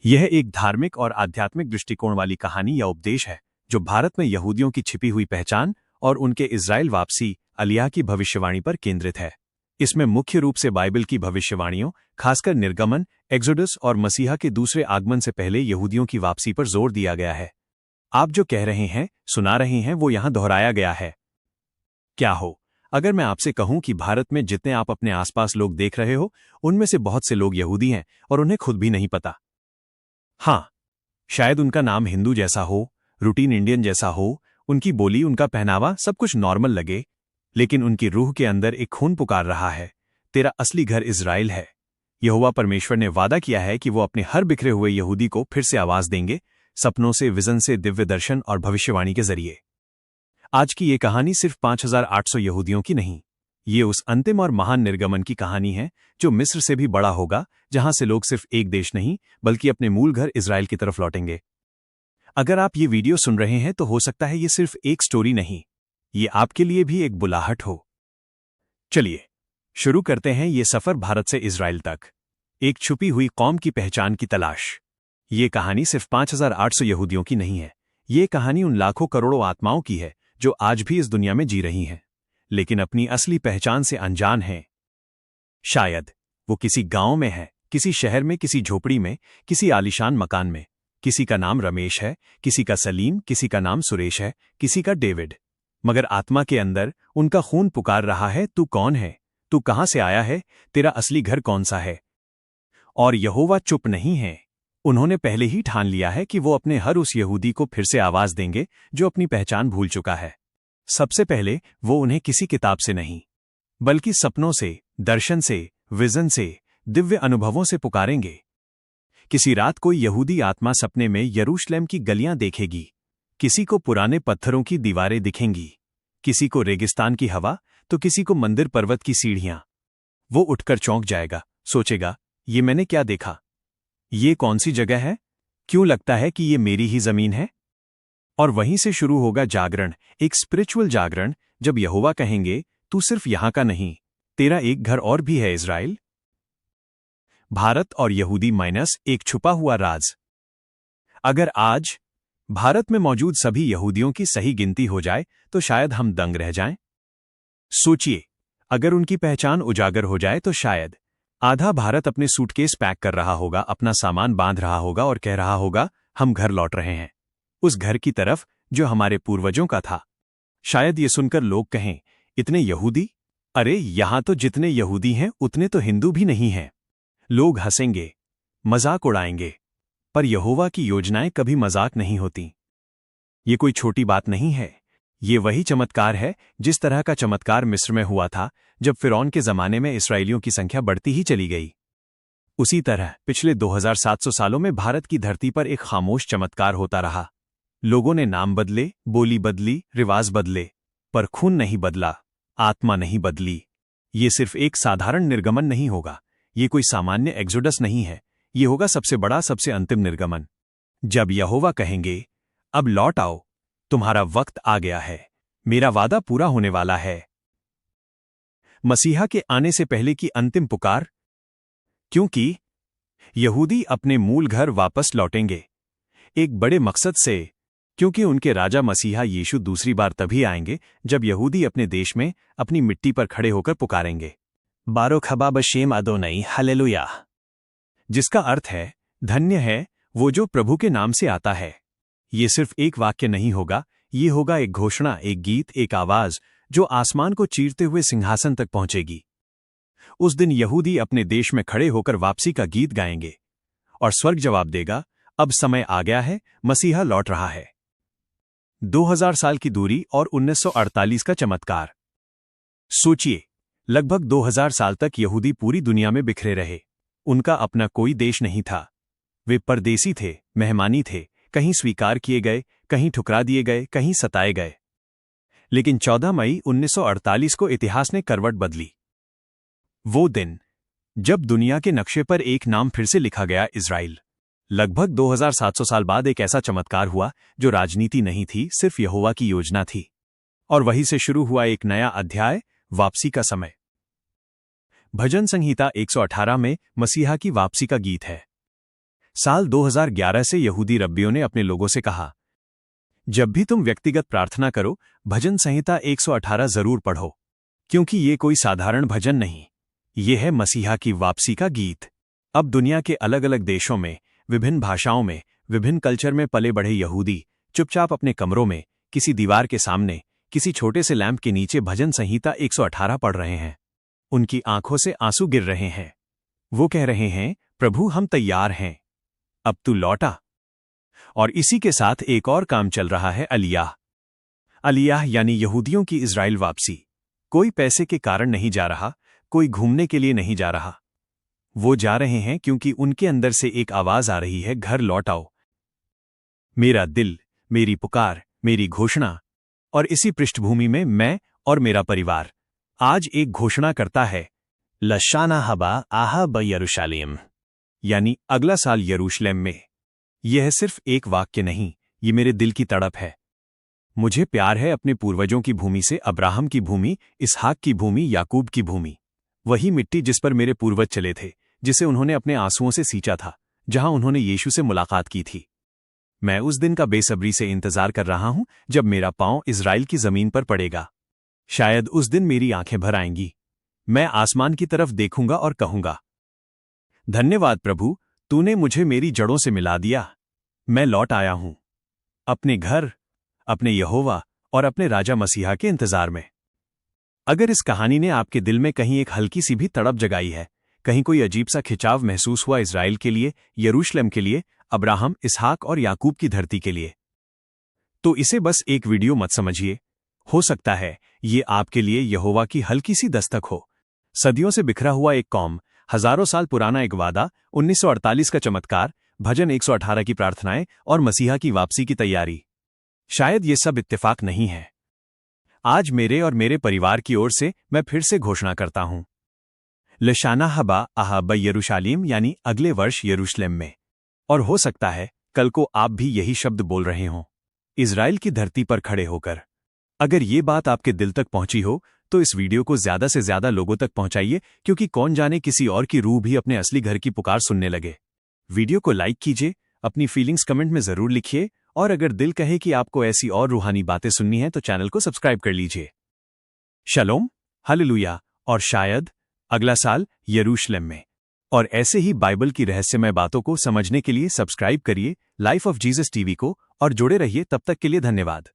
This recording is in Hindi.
यह एक धार्मिक और आध्यात्मिक दृष्टिकोण वाली कहानी या उपदेश है जो भारत में यहूदियों की छिपी हुई पहचान और उनके इज़राइल वापसी अलियाह की भविष्यवाणी पर केंद्रित है। इसमें मुख्य रूप से बाइबल की भविष्यवाणियों, खासकर निर्गमन, एक्सोडस और मसीहा के दूसरे आगमन से पहले यहूदियों की वापसी पर जोर दिया गया है। आप जो कह रहे हैं, सुना रहे हैं, वो यहाँ दोहराया गया है। क्या हो अगर मैं आपसे कहूं कि भारत में जितने आप अपने आसपास लोग देख रहे हो, उनमें से बहुत से लोग यहूदी हैं और उन्हें खुद भी नहीं पता। हाँ, शायद उनका नाम हिंदू जैसा हो, रूटीन इंडियन जैसा हो, उनकी बोली, उनका पहनावा सब कुछ नॉर्मल लगे, लेकिन उनकी रूह के अंदर एक खून पुकार रहा है। तेरा असली घर इज़राइल है। यहोवा परमेश्वर ने वादा किया है कि वो अपने हर बिखरे हुए यहूदी को फिर से आवाज देंगे, सपनों से, विजन से, दिव्य दर्शन और भविष्यवाणी के जरिए। आज की ये कहानी सिर्फ 5,800 यहूदियों की नहीं, ये उस अंतिम और महान निर्गमन की कहानी है जो मिस्र से भी बड़ा होगा, जहां से लोग सिर्फ एक देश नहीं बल्कि अपने मूल घर इज़राइल की तरफ लौटेंगे। अगर आप ये वीडियो सुन रहे हैं तो हो सकता है ये सिर्फ एक स्टोरी नहीं, ये आपके लिए भी एक बुलाहट हो। चलिए शुरू करते हैं ये सफर भारत से इज़राइल तक, एक छुपी हुई कौम की पहचान की तलाश। ये कहानी सिर्फ 5,800 यहूदियों की नहीं है, ये कहानी उन लाखों करोड़ों आत्माओं की है जो आज भी इस दुनिया में जी रही हैं, लेकिन अपनी असली पहचान से अनजान हैं। शायद वो किसी गांव में है, किसी शहर में, किसी झोपड़ी में, किसी आलीशान मकान में। किसी का नाम रमेश है, किसी का सलीम, किसी का नाम सुरेश है, किसी का डेविड। मगर आत्मा के अंदर उनका खून पुकार रहा है, तू कौन है? तू कहां से आया है? तेरा असली घर कौन सा है? और यहोवा चुप नहीं है। उन्होंने पहले ही ठान लिया है कि वो अपने हर उस यहूदी को फिर से आवाज देंगे जो अपनी पहचान भूल चुका है। सबसे पहले वो उन्हें किसी किताब से नहीं, बल्कि सपनों से, दर्शन से, विजन से, दिव्य अनुभवों से पुकारेंगे। किसी रात कोई यहूदी आत्मा सपने में यरूशलेम की गलियां देखेगी, किसी को पुराने पत्थरों की दीवारें दिखेंगी, किसी को रेगिस्तान की हवा, तो किसी को मंदिर पर्वत की सीढ़ियां। वो उठकर चौंक जाएगा, सोचेगा, ये मैंने क्या देखा? ये कौन सी जगह है? क्यों लगता है कि ये मेरी ही जमीन है? और वहीं से शुरू होगा जागरण, एक स्पिरिचुअल जागरण, जब यहोवा कहेंगे, तू सिर्फ यहां का नहीं, तेरा एक घर और भी है इज़राइल। भारत और यहूदी माइनस एक छुपा हुआ राज। अगर आज भारत में मौजूद सभी यहूदियों की सही गिनती हो जाए तो शायद हम दंग रह जाएं। सोचिए, अगर उनकी पहचान उजागर हो जाए तो शायद आधा भारत अपने सूटकेस पैक कर रहा होगा, अपना सामान बांध रहा होगा और कह रहा होगा, हम घर लौट रहे हैं, उस घर की तरफ जो हमारे पूर्वजों का था। शायद ये सुनकर लोग कहें, इतने यहूदी? अरे यहां तो जितने यहूदी हैं उतने तो हिंदू भी नहीं हैं। लोग हंसेंगे, मजाक उड़ाएंगे, पर यहोवा की योजनाएं कभी मजाक नहीं होती। ये कोई छोटी बात नहीं है, ये वही चमत्कार है जिस तरह का चमत्कार मिस्र में हुआ था जब फिरौन के जमाने में इस्राएलियों की संख्या बढ़ती ही चली गई। उसी तरह पिछले 2700 सालों में भारत की धरती पर एक खामोश चमत्कार होता रहा। लोगों ने नाम बदले, बोली बदली, रिवाज बदले, पर खून नहीं बदला, आत्मा नहीं बदली। ये सिर्फ एक साधारण निर्गमन नहीं होगा, ये कोई सामान्य एक्सोडस नहीं है, ये होगा सबसे बड़ा, सबसे अंतिम निर्गमन। जब यहोवा कहेंगे, अब लौट आओ, तुम्हारा वक्त आ गया है, मेरा वादा पूरा होने वाला है। मसीहा के आने से पहले की अंतिम पुकार, क्योंकि यहूदी अपने मूल घर वापस लौटेंगे एक बड़े मकसद से, क्योंकि उनके राजा मसीहा यीशु दूसरी बार तभी आएंगे जब यहूदी अपने देश में अपनी मिट्टी पर खड़े होकर पुकारेंगे, बारोक हबा बशेम अदोनई हालेलुया, जिसका अर्थ है, धन्य है वो जो प्रभु के नाम से आता है। ये सिर्फ एक वाक्य नहीं होगा, ये होगा एक घोषणा, एक गीत, एक आवाज जो आसमान को चीरते हुए सिंहासन तक पहुंचेगी। उस दिन यहूदी अपने देश में खड़े होकर वापसी का गीत गाएंगे और स्वर्ग जवाब देगा, अब समय आ गया है, मसीहा लौट रहा है। 2000 साल की दूरी और 1948 का चमत्कार। सोचिए, लगभग 2000 साल तक यहूदी पूरी दुनिया में बिखरे रहे। उनका अपना कोई देश नहीं था, वे परदेसी थे, मेहमानी थे, कहीं स्वीकार किए गए, कहीं ठुकरा दिए गए, कहीं सताए गए। लेकिन 14 मई 1948 को इतिहास ने करवट बदली। वो दिन जब दुनिया के नक्शे पर एक नाम फिर से लिखा गया, इज़राइल। लगभग 2700 साल बाद एक ऐसा चमत्कार हुआ जो राजनीति नहीं थी, सिर्फ यहोवा की योजना थी। और वहीं से शुरू हुआ एक नया अध्याय, वापसी का समय। भजन संहिता 118 में मसीहा की वापसी का गीत है। साल 2011 से यहूदी रब्बियों ने अपने लोगों से कहा, जब भी तुम व्यक्तिगत प्रार्थना करो, भजन संहिता 118 जरूर पढ़ो, क्योंकि ये कोई साधारण भजन नहीं, ये है मसीहा की वापसी का गीत। अब दुनिया के अलग अलग देशों में, विभिन्न भाषाओं में, विभिन्न कल्चर में पले बढ़े यहूदी चुपचाप अपने कमरों में, किसी दीवार के सामने, किसी छोटे से लैंप के नीचे भजन संहिता 118 पढ़ रहे हैं। उनकी आंखों से आंसू गिर रहे हैं। वो कह रहे हैं, प्रभु हम तैयार हैं, अब तू लौटा। और इसी के साथ एक और काम चल रहा है, अलियाह। अलियाह यानी यहूदियों की इजराइल वापसी। कोई पैसे के कारण नहीं जा रहा, कोई घूमने के लिए नहीं जा रहा। वो जा रहे हैं क्योंकि उनके अंदर से एक आवाज आ रही है, घर लौट आओ। मेरा दिल, मेरी पुकार, मेरी घोषणा। और इसी पृष्ठभूमि में मैं और मेरा परिवार आज एक घोषणा करता है, लशाना हबा आहा ब यरूशलेम, यानी अगला साल यरूशलेम में। यह सिर्फ एक वाक्य नहीं, ये मेरे दिल की तड़प है। मुझे प्यार है अपने पूर्वजों की भूमि से, अब्राहम की भूमि, इसहाक की भूमि, याकूब की भूमि। वही मिट्टी जिस पर मेरे पूर्वज चले थे, जिसे उन्होंने अपने आंसुओं से सींचा था, जहां उन्होंने यीशु से मुलाकात की थी। मैं उस दिन का बेसब्री से इंतजार कर रहा हूं जब मेरा पांव इजराइल की जमीन पर पड़ेगा। शायद उस दिन मेरी आंखें भर आएंगी। मैं आसमान की तरफ देखूंगा और कहूंगा, धन्यवाद प्रभु, तूने मुझे मेरी जड़ों से मिला दिया। मैं लौट आया हूं, अपने घर, अपने यहोवा और अपने राजा मसीहा के इंतजार में। अगर इस कहानी ने आपके दिल में कहीं एक हल्की सी भी तड़प जगाई है, कहीं कोई अजीब सा खिंचाव महसूस हुआ इजराइल के लिए, यरूशलेम के लिए, अब्राहम, इसहाक और याकूब की धरती के लिए, तो इसे बस एक वीडियो मत समझिए। हो सकता है ये आपके लिए यहोवा की हल्की सी दस्तक हो। सदियों से बिखरा हुआ एक कौम, हजारों साल पुराना एक वादा, 1948 का चमत्कार, भजन 118 की प्रार्थनाएं और मसीहा की वापसी की तैयारी। शायद ये सब इत्तेफाक नहीं है। आज मेरे और मेरे परिवार की ओर से मैं फिर से घोषणा करता हूं, लशाना हबा आहा ब यरूशलेम, यानी अगले वर्ष यरूशलेम में। और हो सकता है कल को आप भी यही शब्द बोल रहे हों, इजराइल की धरती पर खड़े होकर। अगर ये बात आपके दिल तक पहुंची हो तो इस वीडियो को ज्यादा से ज्यादा लोगों तक पहुंचाइए, क्योंकि कौन जाने किसी और की रूह भी अपने असली घर की पुकार सुनने लगे। वीडियो को लाइक कीजिए, अपनी फीलिंग्स कमेंट में जरूर लिखिए, और अगर दिल कहे कि आपको ऐसी और रूहानी बातें सुननी है तो चैनल को सब्सक्राइब कर लीजिए। शलोम, हालेलुया, और शायद अगला साल यरूशलेम में। और ऐसे ही बाइबल की रहस्यमय बातों को समझने के लिए सब्सक्राइब करिए लाइफ ऑफ जीसस टीवी को और जुड़े रहिए। तब तक के लिए धन्यवाद।